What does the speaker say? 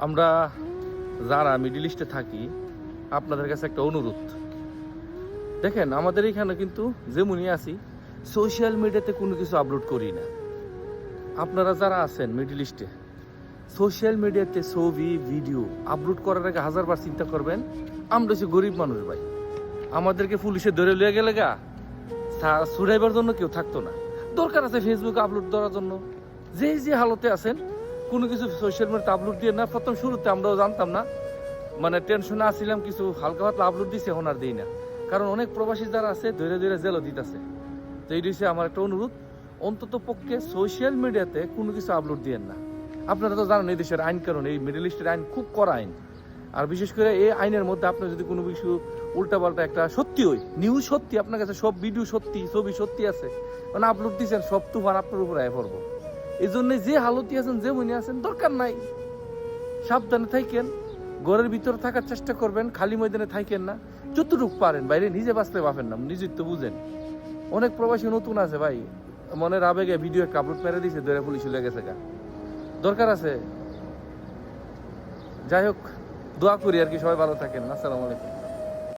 আমরা যারা মিডল ইস্টে থাকি আপনাদের কাছে একটা অনুরোধ, দেখেন আমাদের এখানে কিন্তু যেমনই আছি সোশ্যাল মিডিয়াতে কোনো কিছু আপলোড করি না। আপনারা যারা আছেন মিডল ইস্টে সোশ্যাল মিডিয়াতে ছবি ভিডিও আপলোড করার আগে হাজারবার চিন্তা করবেন। আমরা হচ্ছে গরিব মানুষ ভাই, আমাদেরকে পুলিশে ধরে লিয়ে গেলে গা ছুড়াইবার জন্য কেউ থাকতো না। দরকার আছে ফেসবুকে আপলোড দেওয়ার জন্য। যে হালতে আছেন কোনো কিছু সোশ্যাল মিডিয়াতে আপলোড দিয়ে না। প্রথম শুরুতে আমরাও জানতাম না, মানে টেনশনে আসছিলাম, কিছু হালকা পাতলা আপলোড দিছে, এখন আর দিই না। কারণ অনেক প্রবাসী যারা আছে ধীরে ধীরে জেলও দিতেছে। তো এই হচ্ছে আমার একটা অনুরোধ, অন্তত পক্ষে সোশ্যাল মিডিয়াতে কোনো কিছু আপলোড দিয়েন না। আপনারা তো জানেন এই দেশের আইন কারণ, এই মিডল ইস্টের আইন খুব কড়া আইন। আর বিশেষ করে এই আইনের মধ্যে আপনার যদি কোনো কিছু উল্টাপাল্টা একটা সত্যি ওই নিউজ সত্যি, আপনার কাছে সব ভিডিও সত্যি ছবি সত্যি আছে, মানে আপলোড দিচ্ছেন, সব তুফান আপনার উপরে আয় পড়বো। এই জন্য যে হালতি আছেন যে মনে আছেন দরকার নাই, সাবধানে থাকেন, ঘরের ভিতরে থাকার চেষ্টা করবেন, খালি ময়দানে থাকেন না। যতটুকু পারেন বাইরে নিজে বাঁচতে পারবেন না, নিজের তো বুঝেন। অনেক প্রবাসী নতুন আছে ভাই, মনের আবেগে ভিডিও একটা আপলোড মেরে দিয়েছে, ধরে পুলিশ চলে গেছে গা। দরকার আছে। যাই হোক, দোয়া করি আর কি, সবাই ভালো থাকেন। আসসালামু আলাইকুম।